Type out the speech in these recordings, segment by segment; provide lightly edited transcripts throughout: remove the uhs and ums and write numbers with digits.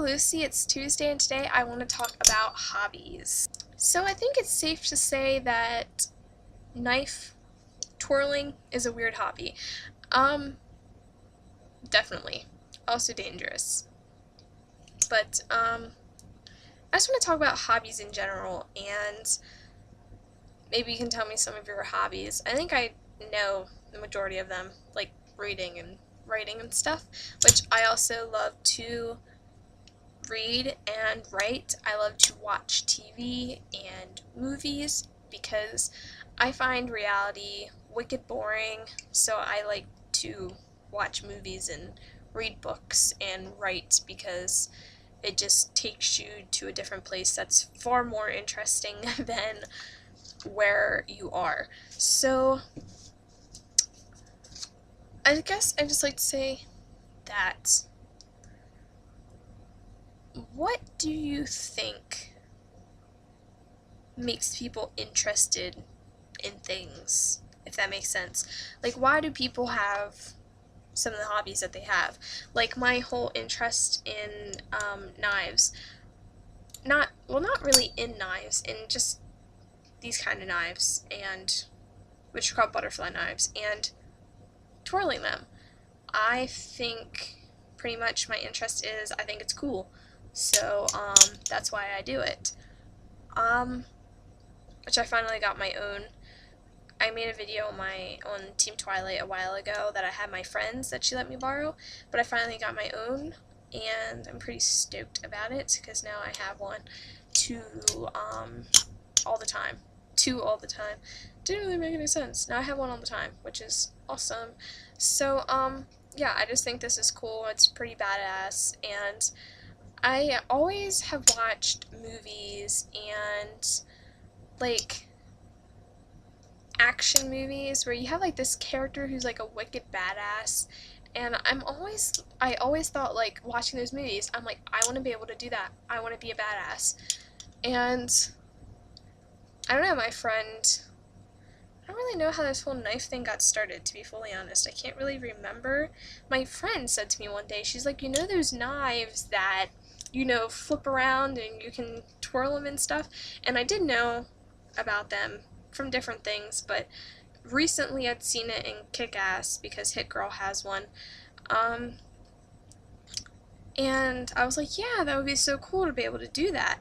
Lucy, it's Tuesday and today I want to talk about hobbies. So I think it's safe to say that knife twirling is a weird hobby. Um, Definitely. Also dangerous. But I just want to talk about hobbies in general, and maybe you can tell me some of your hobbies. I think I know the majority of them, like reading and writing and stuff, which I also love to read and write. I love to watch TV and movies because I find reality wicked boring, so I like to watch movies and read books and write because it just takes you to a different place that's far more interesting than where you are. So, I guess I just like to say that what do you think makes people interested in things, if that makes sense? Like, why do people have some of the hobbies that they have? Like, my whole interest in knives. Not really in knives, in just these kind of knives, and which are called butterfly knives, and twirling them. I think pretty much my interest is I think it's cool. So, that's why I do it. Um, which I finally got my own. I made a video on Team Twilight a while ago that I had my friends that she let me borrow, but I finally got my own, and I'm pretty stoked about it because now I have one to all the time. Two all the time. Didn't really make any sense. Now I have one all the time, which is awesome. So, yeah, I just think this is cool. It's pretty badass, and I always have watched movies and like action movies where you have like this character who's like a wicked badass, and I always thought, like, watching those movies, I'm like, I want to be able to do that. I want to be a badass. And I don't know, my friend, I don't really know how this whole knife thing got started, to be fully honest. I can't really remember. My friend said to me one day, she's like, you know those knives that, flip around and you can twirl them and stuff? And I did know about them from different things, but recently I'd seen it in Kick-Ass because Hit Girl has one. Um, and I was like, yeah, that would be so cool to be able to do that.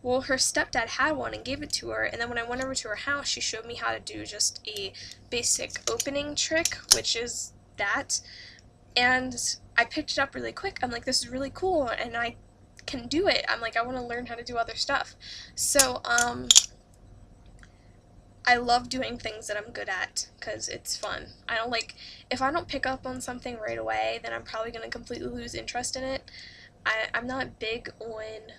Well, her stepdad had one and gave it to her, and then when I went over to her house, she showed me how to do just a basic opening trick, which is that, and I picked it up really quick. I'm like, this is really cool, and I can do it. I'm like, I want to learn how to do other stuff. So, I love doing things that I'm good at because it's fun. I don't like, if I don't pick up on something right away, then I'm probably going to completely lose interest in it. I'm not big on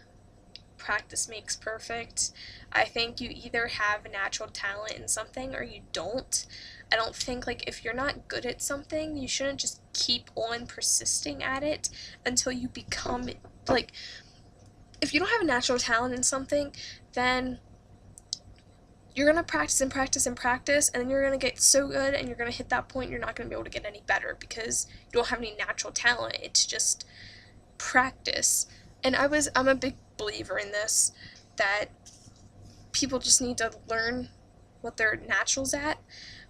practice makes perfect. I think you either have a natural talent in something or you don't. I don't think, like, if you're not good at something, you shouldn't just keep on persisting at it until you become, like, if you don't have a natural talent in something, then you're going to practice and practice and practice, and then you're going to get so good, and you're going to hit that point, you're not going to be able to get any better because you don't have any natural talent. It's just practice. And I'm a big believer in this, that people just need to learn what their natural's at.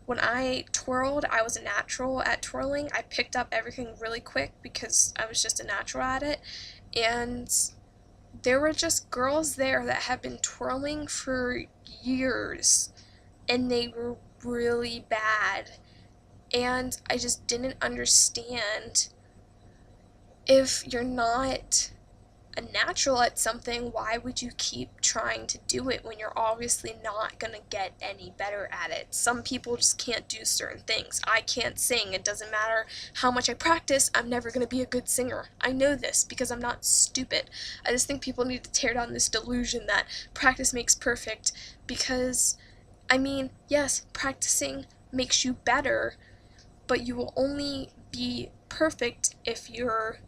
When I twirled, I was a natural at twirling. I picked up everything really quick because I was just a natural at it. And there were just girls there that had been twirling for years, and they were really bad. And I just didn't understand, if you're not a natural at something, why would you keep trying to do it when you're obviously not gonna get any better at it? Some people just can't do certain things. I can't sing. It doesn't matter how much I practice, I'm never gonna be a good singer. I know this because I'm not stupid. I just think people need to tear down this delusion that practice makes perfect, because, I mean, yes, practicing makes you better, but you will only be perfect if you're,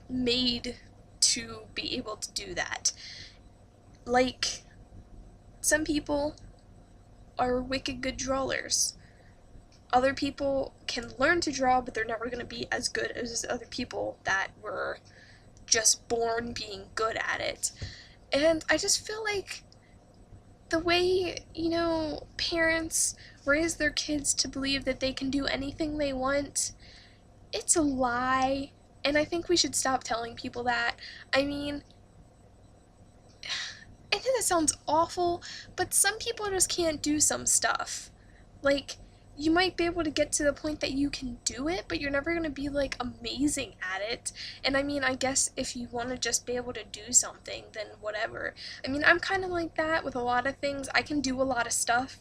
made to be able to do that. Like, some people are wicked good drawlers. other people can learn to draw, but they're never going to be as good as other people that were just born being good at it. And I just feel like the way, parents raise their kids to believe that they can do anything they want, it's a lie. And I think we should stop telling people that. I mean, I think that sounds awful, but some people just can't do some stuff. Like, you might be able to get to the point that you can do it, but you're never going to be, like, amazing at it. And I mean, I guess if you want to just be able to do something, then whatever. I mean, I'm kind of like that with a lot of things. I can do a lot of stuff,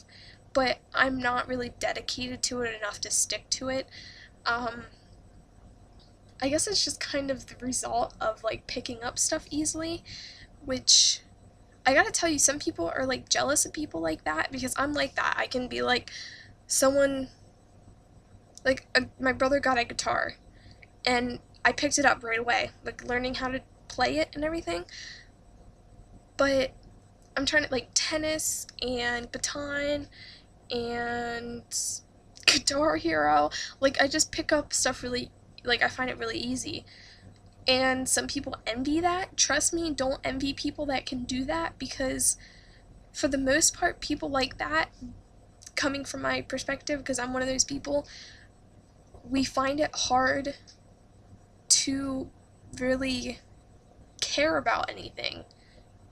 but I'm not really dedicated to it enough to stick to it. I guess it's just kind of the result of, like, picking up stuff easily, which I gotta tell you, some people are, like, jealous of people like that, because I'm like that. I can be like, someone, like, my brother got a guitar, and I picked it up right away, like, learning how to play it and everything, but I'm trying to, like, tennis and baton and Guitar Hero, like, I just pick up stuff really, like, I find it really easy. And some people envy that. Trust me, don't envy people that can do that, because for the most part, people like that, coming from my perspective, because I'm one of those people, we find it hard to really care about anything,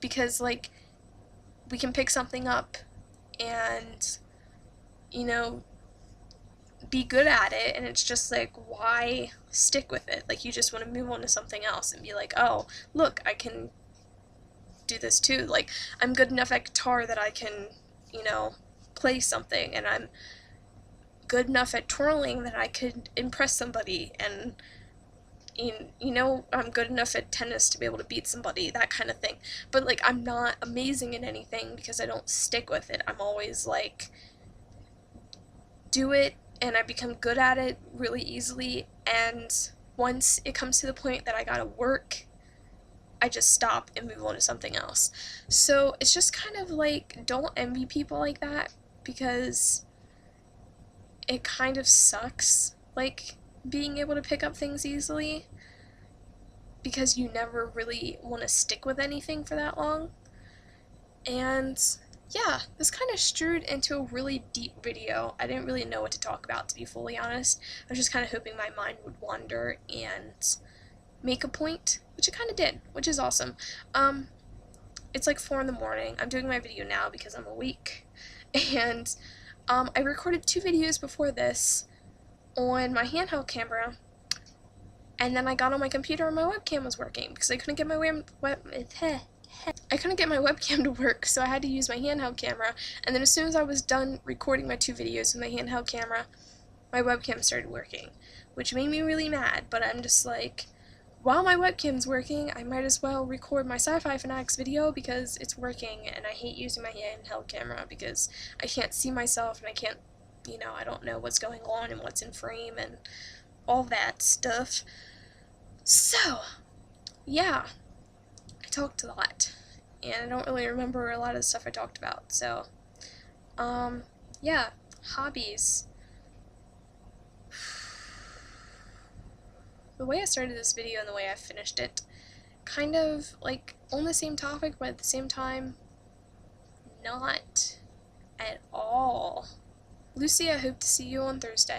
because, like, we can pick something up and, be good at it, and it's just like, why stick with it? Like, you just want to move on to something else and be like, oh, look, I can do this too. Like, I'm good enough at guitar that I can, play something, and I'm good enough at twirling that I could impress somebody, and I'm good enough at tennis to be able to beat somebody, that kind of thing. But, like, I'm not amazing at anything because I don't stick with it. I'm always like, do it, and I become good at it really easily, and once it comes to the point that I gotta work, I just stop and move on to something else. So it's just kind of like, don't envy people like that, because it kind of sucks, like, being able to pick up things easily, because you never really want to stick with anything for that long. And yeah, this kind of strewed into a really deep video. I didn't really know what to talk about, to be fully honest. I was just kind of hoping my mind would wander and make a point, which it kind of did, which is awesome. It's like 4 in the morning. I'm doing my video now because I'm awake. And I recorded 2 videos before this on my handheld camera, and then I got on my computer and my webcam was working, because I couldn't get my webcam to work, so I had to use my handheld camera. And then as soon as I was done recording my 2 videos with my handheld camera, my webcam started working, which made me really mad. But I'm just like, while my webcam's working, I might as well record my Sci-Fi Fanatics video because it's working, and I hate using my handheld camera because I can't see myself, and I can't, I don't know what's going on and what's in frame and all that stuff. So, yeah, I talked a lot, and I don't really remember a lot of the stuff I talked about. So, yeah, hobbies. The way I started this video and the way I finished it, kind of, like, on the same topic, but at the same time, not at all. Lucy, I hope to see you on Thursday.